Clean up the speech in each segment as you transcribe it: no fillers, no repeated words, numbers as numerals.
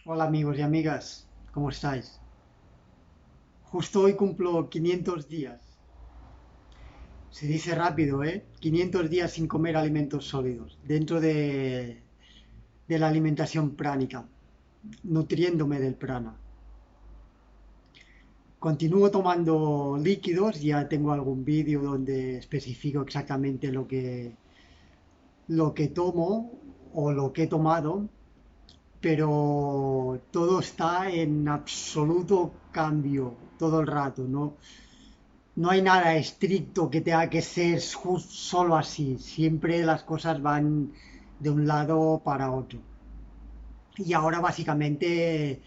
Hola amigos y amigas, ¿cómo estáis? Justo hoy cumplo 500 días. Se dice rápido, ¿eh? 500 días sin comer alimentos sólidos, dentro de la alimentación pránica, nutriéndome del prana. Continúo tomando líquidos, ya tengo algún vídeo donde especifico exactamente lo que tomo o lo que he tomado, pero todo está en absoluto cambio todo el rato, ¿no? No hay nada estricto que tenga que ser solo así. Siempre las cosas van de un lado para otro. Y ahora básicamente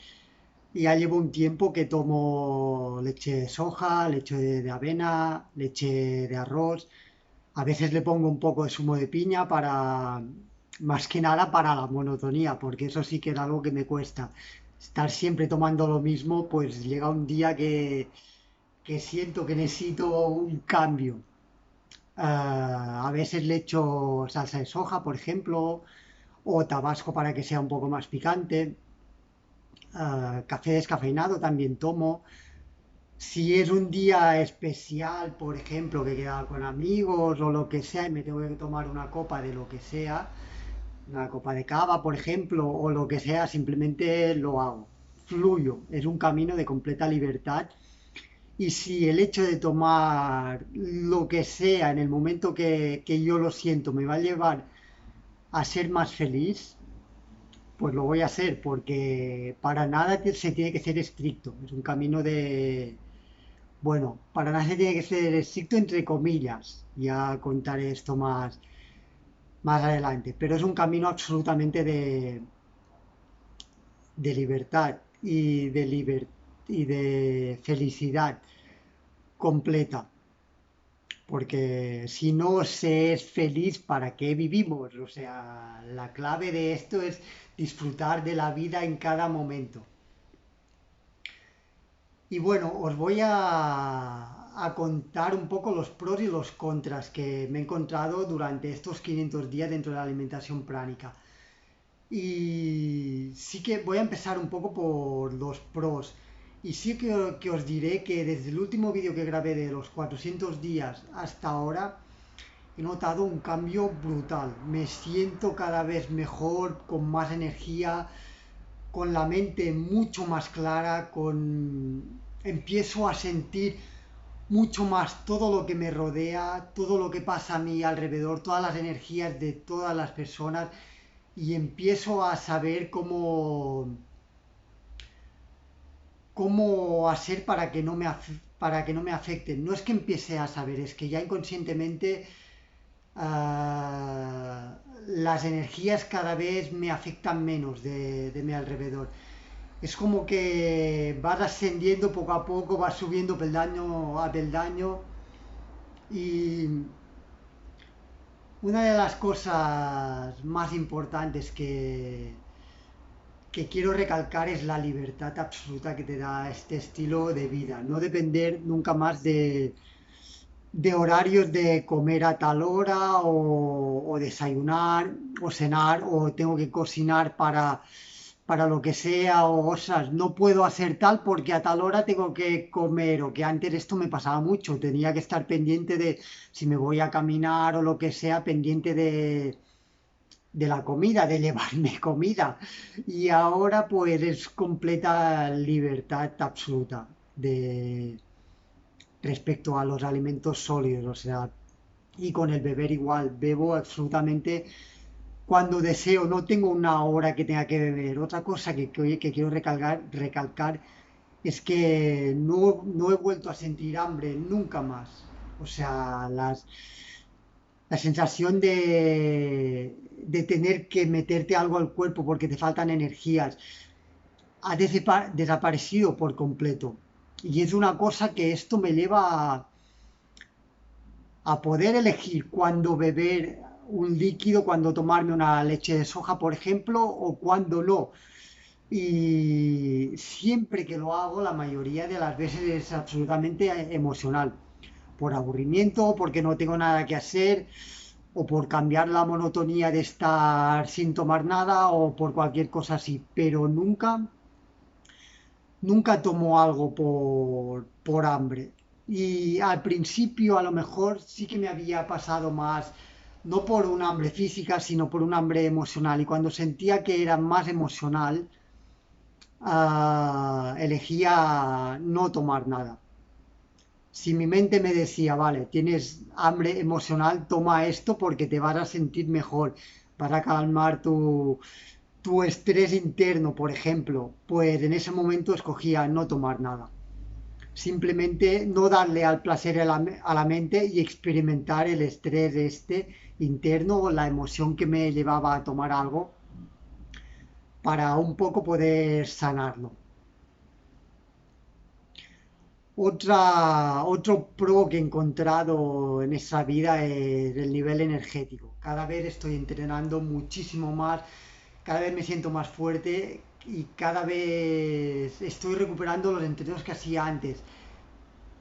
ya llevo un tiempo que tomo leche de soja, leche de avena, leche de arroz. A veces le pongo un poco de zumo de piña para, más que nada para la monotonía, porque eso sí que es algo que me cuesta. Estar siempre tomando lo mismo, pues llega un día que siento que necesito un cambio. A veces le echo salsa de soja, por ejemplo, o tabasco para que sea un poco más picante. Café descafeinado también tomo. Si es un día especial, por ejemplo, que queda con amigos o lo que sea, y me tengo que tomar una copa de lo que sea, una copa de cava, por ejemplo, o lo que sea, simplemente lo hago. Fluyo. Es un camino de completa libertad. Y si el hecho de tomar lo que sea en el momento que yo lo siento me va a llevar a ser más feliz, pues lo voy a hacer, porque para nada se tiene que ser estricto. Es un camino de... Bueno, para nada se tiene que ser estricto entre comillas. Ya contaré esto más adelante. Pero es un camino absolutamente de libertad y de felicidad completa. Porque si no se es feliz, ¿para qué vivimos? O sea, la clave de esto es disfrutar de la vida en cada momento. Y bueno, os voy a contar un poco los pros y los contras que me he encontrado durante estos 500 días dentro de la alimentación pránica. Y sí que voy a empezar un poco por los pros. Y sí que os diré que desde el último vídeo que grabé de los 400 días hasta ahora, he notado un cambio brutal. Me siento cada vez mejor, con más energía, con la mente mucho más clara, empiezo a sentir mucho más todo lo que me rodea, todo lo que pasa a mi alrededor, todas las energías de todas las personas y empiezo a saber cómo hacer para que no me afecten. No es que empiece a saber, es que ya inconscientemente las energías cada vez me afectan menos de mi alrededor. Es como que vas ascendiendo poco a poco, vas subiendo peldaño a peldaño y una de las cosas más importantes que quiero recalcar es la libertad absoluta que te da este estilo de vida. No depender nunca más de horarios de comer a tal hora o desayunar o cenar o tengo que cocinar para lo que sea o no puedo hacer tal porque a tal hora tengo que comer o que antes esto me pasaba mucho, tenía que estar pendiente de si me voy a caminar o lo que sea, pendiente de la comida, de llevarme comida y ahora pues es completa libertad absoluta de respecto a los alimentos sólidos, o sea, y con el beber igual, bebo absolutamente cuando deseo, no tengo una hora que tenga que beber. Otra cosa que quiero recalcar es que no he vuelto a sentir hambre nunca más. O sea, la sensación de tener que meterte algo al cuerpo porque te faltan energías ha desaparecido por completo. Y es una cosa que esto me lleva a poder elegir cuándo beber un líquido, cuándo tomarme una leche de soja, por ejemplo, o cuándo no. Y siempre que lo hago, la mayoría de las veces es absolutamente emocional. Por aburrimiento, porque no tengo nada que hacer, o por cambiar la monotonía de estar sin tomar nada o por cualquier cosa así, pero nunca tomo algo por hambre. Y al principio a lo mejor sí que me había pasado más, no por un hambre física, sino por un hambre emocional. Y cuando sentía que era más emocional, elegía no tomar nada. Si mi mente me decía, vale, tienes hambre emocional, toma esto porque te vas a sentir mejor, para calmar tu estrés interno, por ejemplo, pues en ese momento escogía no tomar nada. Simplemente no darle al placer a la mente y experimentar el estrés este interno o la emoción que me llevaba a tomar algo para un poco poder sanarlo. Otro pro que he encontrado en esa vida es el nivel energético. Cada vez estoy entrenando muchísimo más, cada vez me siento más fuerte y cada vez estoy recuperando los entrenos que hacía antes.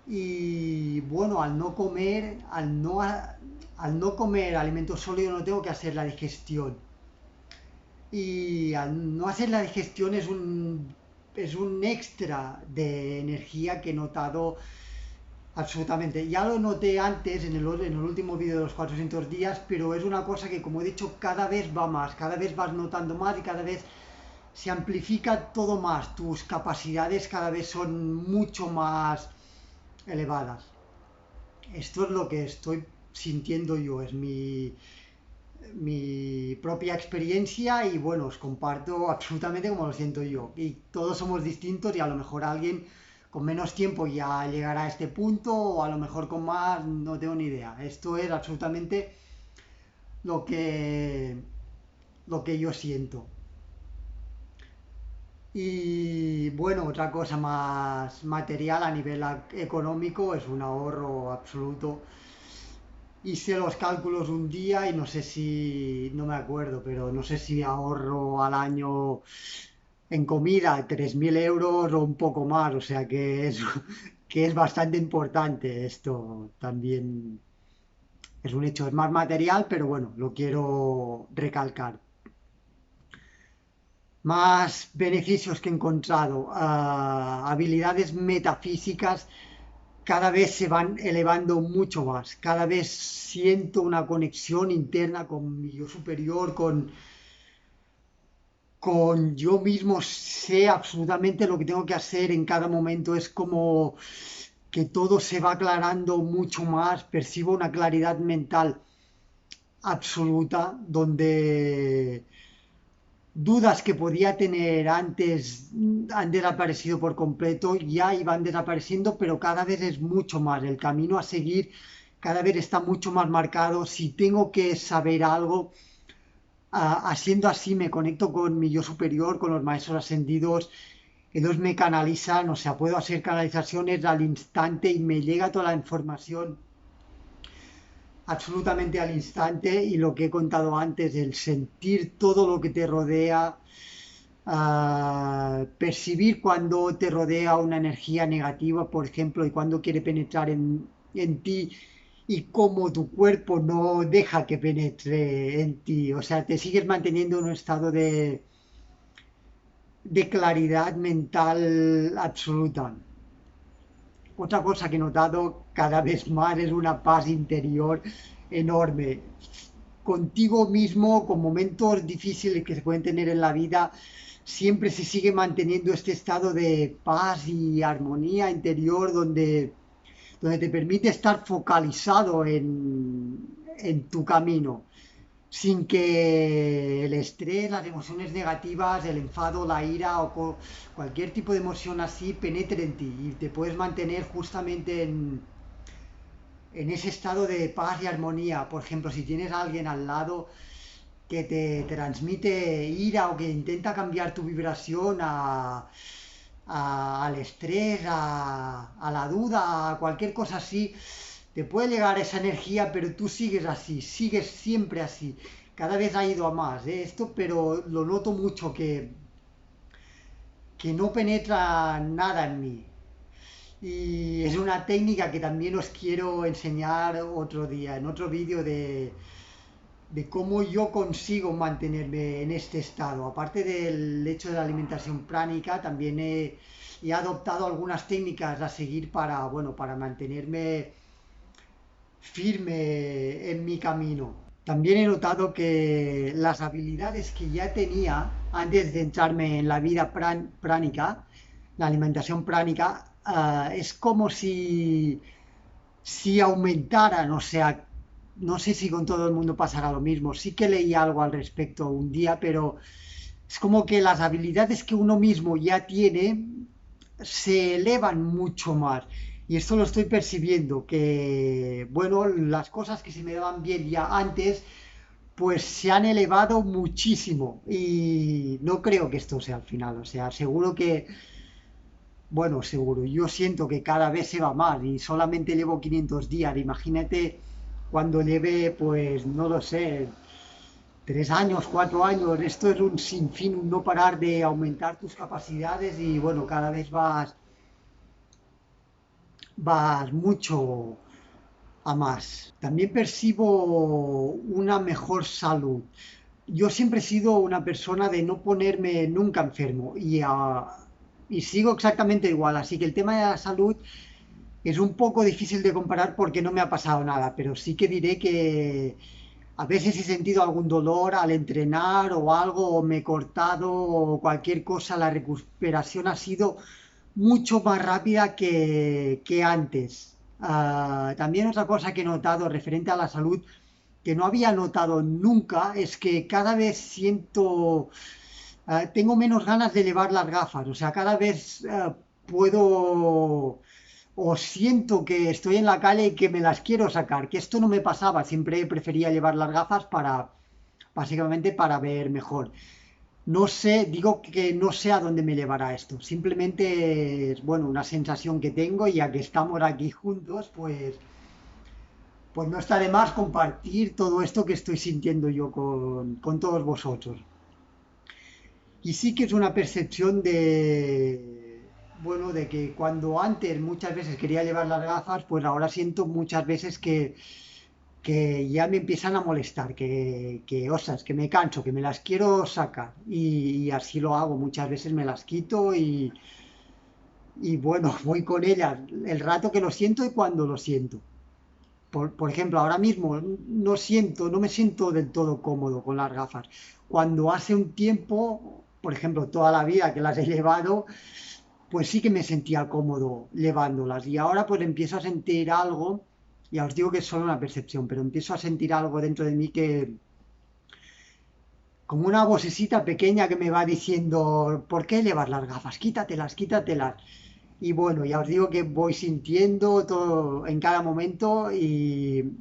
Y bueno, al no comer alimentos sólidos no tengo que hacer la digestión. Y al no hacer la digestión es un extra de energía que he notado absolutamente. Ya lo noté antes en el último vídeo de los 400 días, pero es una cosa que, como he dicho, cada vez va más, cada vez vas notando más y cada vez se amplifica todo más. Tus capacidades cada vez son mucho más elevadas. Esto es lo que estoy sintiendo yo, es mi propia experiencia y bueno, os comparto absolutamente como lo siento yo. Y todos somos distintos y a lo mejor alguien con menos tiempo ya llegará a este punto o a lo mejor con más, no tengo ni idea. Esto es absolutamente lo que, lo que yo siento. Y bueno, otra cosa más material a nivel económico es un ahorro absoluto. Hice los cálculos un día y no sé si, no me acuerdo, pero no sé si ahorro al año en comida 3.000 euros o un poco más, o sea que es, que es bastante importante esto también. Es un hecho, es más material, pero bueno, lo quiero recalcar. Más beneficios que he encontrado, habilidades metafísicas cada vez se van elevando mucho más. Cada vez siento una conexión interna con mi yo superior, con yo mismo, sé absolutamente lo que tengo que hacer en cada momento. Es como que todo se va aclarando mucho más, percibo una claridad mental absoluta donde dudas que podía tener antes han desaparecido por completo, ya iban desapareciendo, pero cada vez es mucho más. El camino a seguir cada vez está mucho más marcado. Si tengo que saber algo, haciendo así me conecto con mi yo superior, con los maestros ascendidos. Ellos me canalizan, o sea, puedo hacer canalizaciones al instante y me llega toda la información absolutamente al instante y lo que he contado antes, el sentir todo lo que te rodea, percibir cuando te rodea una energía negativa, por ejemplo, y cuando quiere penetrar en ti y cómo tu cuerpo no deja que penetre en ti, o sea, te sigues manteniendo en un estado de claridad mental absoluta. Otra cosa que he notado cada vez más es una paz interior enorme. Contigo mismo, con momentos difíciles que se pueden tener en la vida, siempre se sigue manteniendo este estado de paz y armonía interior donde te permite estar focalizado en tu camino sin que el estrés, las emociones negativas, el enfado, la ira o cualquier tipo de emoción así penetre en ti y te puedes mantener justamente en ese estado de paz y armonía. Por ejemplo, si tienes a alguien al lado que te transmite ira o que intenta cambiar tu vibración al estrés, a la duda, a cualquier cosa así, te puede llegar esa energía, pero tú sigues así, sigues siempre así. Cada vez ha ido a más, ¿eh? Esto, pero lo noto mucho que no penetra nada en mí. Y es una técnica que también os quiero enseñar otro día, en otro vídeo de cómo yo consigo mantenerme en este estado. Aparte del hecho de la alimentación pránica, también he adoptado algunas técnicas a seguir para, bueno, para mantenerme firme en mi camino. También he notado que las habilidades que ya tenía antes de entrarme en la vida pránica, la alimentación pránica, es como si aumentaran, o sea, no sé si con todo el mundo pasará lo mismo. Sí que leí algo al respecto un día, pero es como que las habilidades que uno mismo ya tiene se elevan mucho más. Y esto lo estoy percibiendo, que, bueno, las cosas que se me daban bien ya antes, pues se han elevado muchísimo. Y no creo que esto sea el final. O sea, seguro que, bueno, seguro, yo siento que cada vez se va más y solamente llevo 500 días. Imagínate cuando lleve, pues, no lo sé, 3 años, 4 años. Esto es un sinfín, un no parar de aumentar tus capacidades y, bueno, cada vez vas mucho a más. También percibo una mejor salud. Yo siempre he sido una persona de no ponerme nunca enfermo y sigo exactamente igual. Así que el tema de la salud es un poco difícil de comparar porque no me ha pasado nada, pero sí que diré que a veces he sentido algún dolor al entrenar o algo, o me he cortado o cualquier cosa. La recuperación ha sido mucho más rápida que antes. También otra cosa que he notado referente a la salud, que no había notado nunca, es que cada vez tengo menos ganas de llevar las gafas. O sea, cada vez puedo o siento que estoy en la calle y que me las quiero sacar, que esto no me pasaba, siempre prefería llevar las gafas básicamente para ver mejor. No sé, digo que no sé a dónde me llevará esto. Simplemente es, bueno, una sensación que tengo y ya que estamos aquí juntos, pues no está de más compartir todo esto que estoy sintiendo yo con todos vosotros. Y sí que es una percepción bueno, de que cuando antes muchas veces quería llevar las gafas, pues ahora siento muchas veces que ya me empiezan a molestar, ostras, que me canso, que me las quiero sacar. Y así lo hago, muchas veces me las quito y bueno, voy con ellas el rato que lo siento y cuando lo siento. Por ejemplo, ahora mismo no me siento del todo cómodo con las gafas. Cuando hace un tiempo, por ejemplo, toda la vida que las he llevado, pues sí que me sentía cómodo llevándolas. Y ahora pues empiezo a sentir algo, ya os digo que es solo una percepción, pero empiezo a sentir algo dentro de mí como una vocecita pequeña que me va diciendo, ¿por qué llevas las gafas? Quítatelas, quítatelas. Y bueno, ya os digo que voy sintiendo todo en cada momento y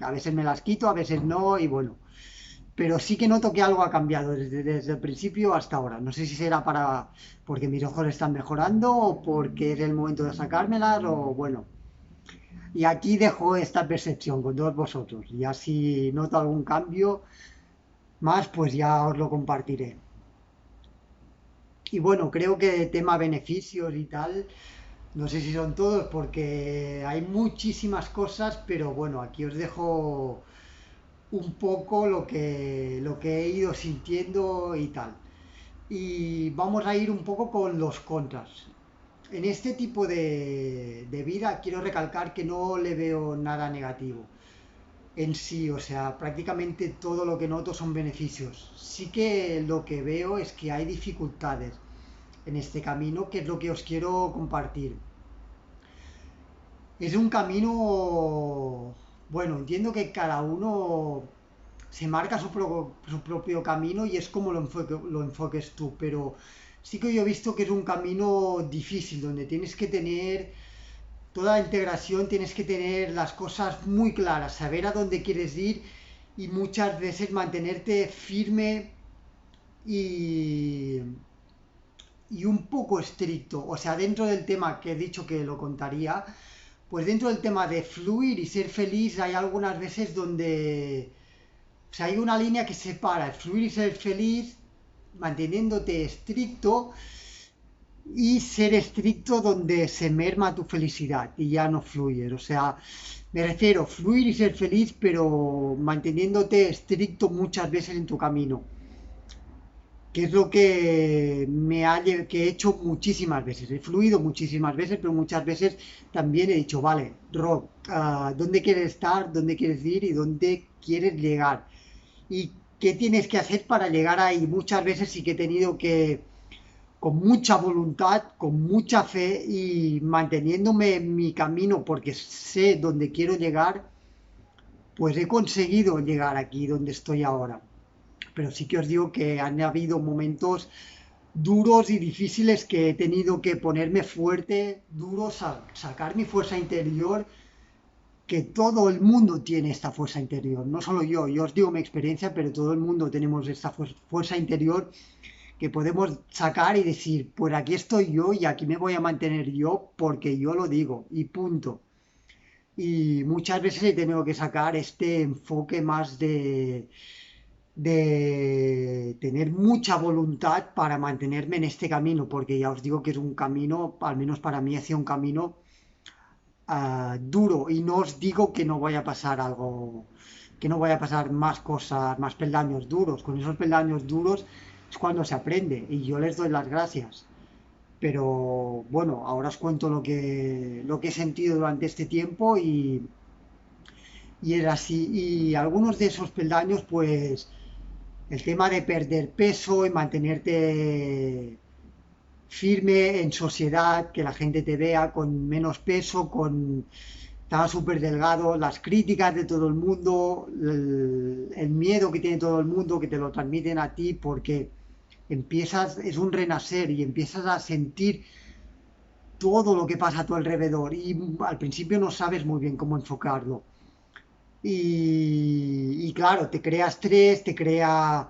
a veces me las quito, a veces no, y bueno. Pero sí que noto que algo ha cambiado desde el principio hasta ahora. No sé si será porque mis ojos están mejorando o porque es el momento de sacármelas o bueno. Y aquí dejo esta percepción con todos vosotros. Ya si noto algún cambio más, pues ya os lo compartiré. Y bueno, creo que tema beneficios y tal, no sé si son todos porque hay muchísimas cosas, pero bueno, aquí os dejo un poco lo que he ido sintiendo y tal. Y vamos a ir un poco con los contras. En este tipo de vida quiero recalcar que no le veo nada negativo en sí, o sea, prácticamente todo lo que noto son beneficios. Sí que lo que veo es que hay dificultades en este camino, que es lo que os quiero compartir. Es un camino, bueno, entiendo que cada uno se marca su propio camino y es como lo enfoques tú, pero sí que yo he visto que es un camino difícil, donde tienes que tener toda la integración, tienes que tener las cosas muy claras, saber a dónde quieres ir y muchas veces mantenerte firme y, y un poco estricto. O sea, dentro del tema que he dicho que lo contaría, pues dentro del tema de fluir y ser feliz hay algunas veces donde, o sea, hay una línea que separa el fluir y ser feliz manteniéndote estricto y ser estricto donde se merma tu felicidad y ya no fluye. O sea, me refiero, fluir y ser feliz, pero manteniéndote estricto muchas veces en tu camino, que es lo que que he hecho muchísimas veces. He fluido muchísimas veces, pero muchas veces también he dicho, vale, Rob, ¿dónde quieres estar? ¿Dónde quieres ir? ¿Y dónde quieres llegar? ¿Y qué tienes que hacer para llegar ahí? Muchas veces sí que he tenido que, con mucha voluntad, con mucha fe y manteniéndome en mi camino porque sé dónde quiero llegar, pues he conseguido llegar aquí donde estoy ahora. Pero sí que os digo que han habido momentos duros y difíciles que he tenido que ponerme fuerte, duro, sacar mi fuerza interior, que todo el mundo tiene esta fuerza interior, no solo yo os digo mi experiencia, pero todo el mundo tenemos esta fuerza interior que podemos sacar y decir, pues aquí estoy yo y aquí me voy a mantener yo porque yo lo digo y punto. Y muchas veces he tenido que sacar este enfoque más de tener mucha voluntad para mantenerme en este camino, porque ya os digo que es un camino, al menos para mí ha sido un camino duro y no os digo que no vaya a pasar algo, que no vaya a pasar más cosas, más peldaños duros. Con esos peldaños duros es cuando se aprende y yo les doy las gracias. Pero bueno, ahora os cuento lo que he sentido durante este tiempo y era así. Y algunos de esos peldaños, pues el tema de perder peso y mantenerte firme en sociedad, que la gente te vea con menos peso, con estaba súper delgado, las críticas de todo el mundo, el miedo que tiene todo el mundo, que te lo transmiten a ti, porque empiezas, es un renacer y empiezas a sentir todo lo que pasa a tu alrededor y al principio no sabes muy bien cómo enfocarlo. Y claro, te crea estrés, te crea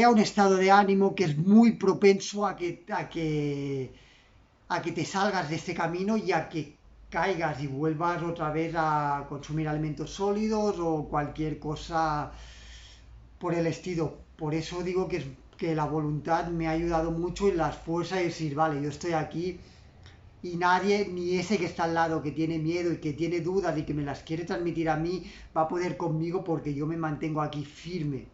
un estado de ánimo que es muy propenso a que te salgas de este camino y a que caigas y vuelvas otra vez a consumir alimentos sólidos o cualquier cosa por el estilo. Por eso digo que la voluntad me ha ayudado mucho y las fuerzas de decir, vale, yo estoy aquí y nadie, ni ese que está al lado, que tiene miedo y que tiene dudas y que me las quiere transmitir a mí, va a poder conmigo porque yo me mantengo aquí firme.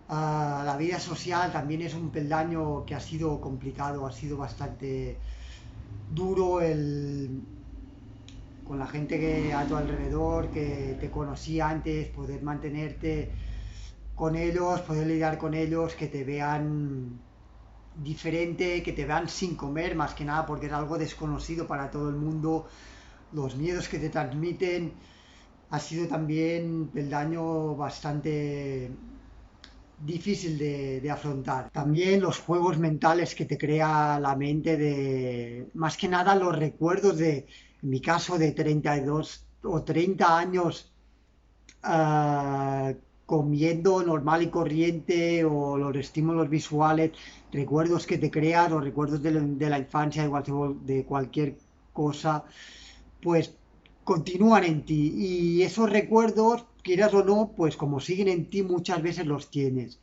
La vida social también es un peldaño que ha sido complicado, ha sido bastante duro con la gente que a tu alrededor, que te conocía antes, poder mantenerte con ellos, poder lidiar con ellos, que te vean diferente, que te vean sin comer, más que nada porque es algo desconocido para todo el mundo, los miedos que te transmiten, ha sido también peldaño bastante difícil de afrontar. También los juegos mentales que te crea la mente de, más que nada los recuerdos de, en mi caso, de 32 o 30 años comiendo normal y corriente o los estímulos visuales, recuerdos que te creas o recuerdos de la infancia, de cualquier cosa, pues continúan en ti y esos recuerdos, quieras o no, pues como siguen en ti muchas veces los tienes.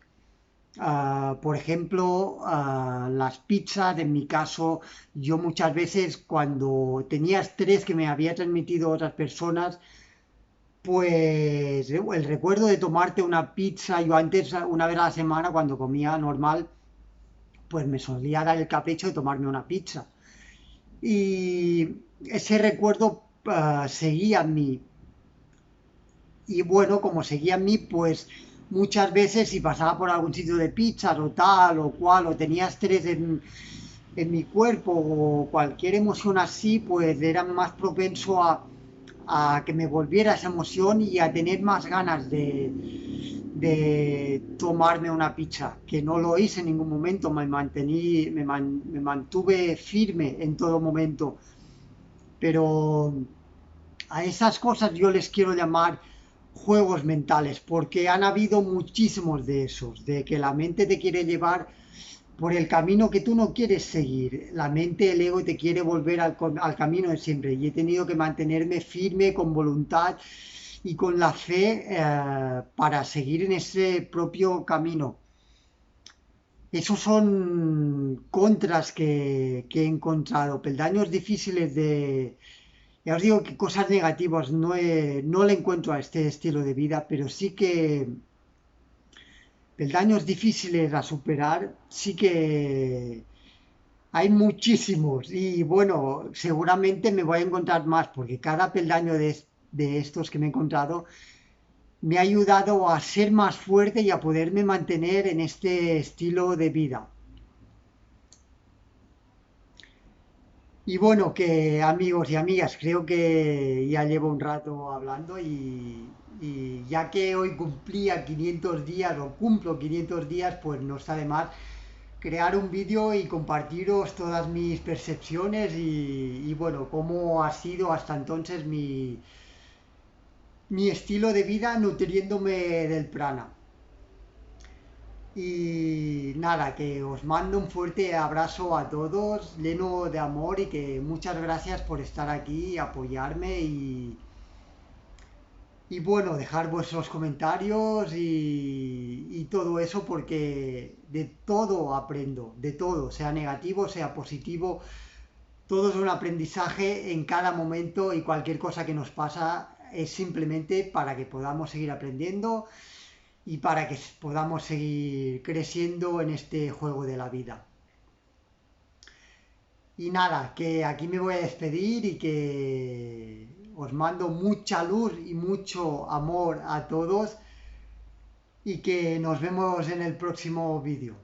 Por ejemplo, las pizzas, en mi caso, yo muchas veces cuando tenía estrés que me había transmitido otras personas, pues el recuerdo de tomarte una pizza, yo antes una vez a la semana cuando comía normal, pues me solía dar el capricho de tomarme una pizza. Y ese recuerdo seguía en mí. Y bueno, como seguía en mí, pues muchas veces si pasaba por algún sitio de pizzas o tal o cual, o tenía estrés en mi cuerpo o cualquier emoción así, pues era más propenso a que me volviera esa emoción y a tener más ganas de tomarme una pizza, que no lo hice en ningún momento, me mantuve firme en todo momento, pero a esas cosas yo les quiero llamar juegos mentales, porque han habido muchísimos de esos, de que la mente te quiere llevar por el camino que tú no quieres seguir. La mente, el ego te quiere volver al camino de siempre. Y he tenido que mantenerme firme, con voluntad y con la fe para seguir en ese propio camino. Esos son contras que he encontrado, peldaños difíciles de... Ya os digo que cosas negativas no le encuentro a este estilo de vida, pero sí que peldaños difíciles a superar, sí que hay muchísimos. Y bueno, seguramente me voy a encontrar más, porque cada peldaño de estos que me he encontrado me ha ayudado a ser más fuerte y a poderme mantener en este estilo de vida. Y bueno, que amigos y amigas, creo que ya llevo un rato hablando y ya que hoy cumplía 500 días o cumplo 500 días, pues no está de más crear un vídeo y compartiros todas mis percepciones y bueno, cómo ha sido hasta entonces mi estilo de vida nutriéndome del prana. Y nada, que os mando un fuerte abrazo a todos, lleno de amor y que muchas gracias por estar aquí, apoyarme y bueno, dejar vuestros comentarios y todo eso porque de todo aprendo, de todo, sea negativo, sea positivo, todo es un aprendizaje en cada momento y cualquier cosa que nos pasa es simplemente para que podamos seguir aprendiendo y para que podamos seguir creciendo en este juego de la vida. Y nada, que aquí me voy a despedir y que os mando mucha luz y mucho amor a todos y que nos vemos en el próximo vídeo.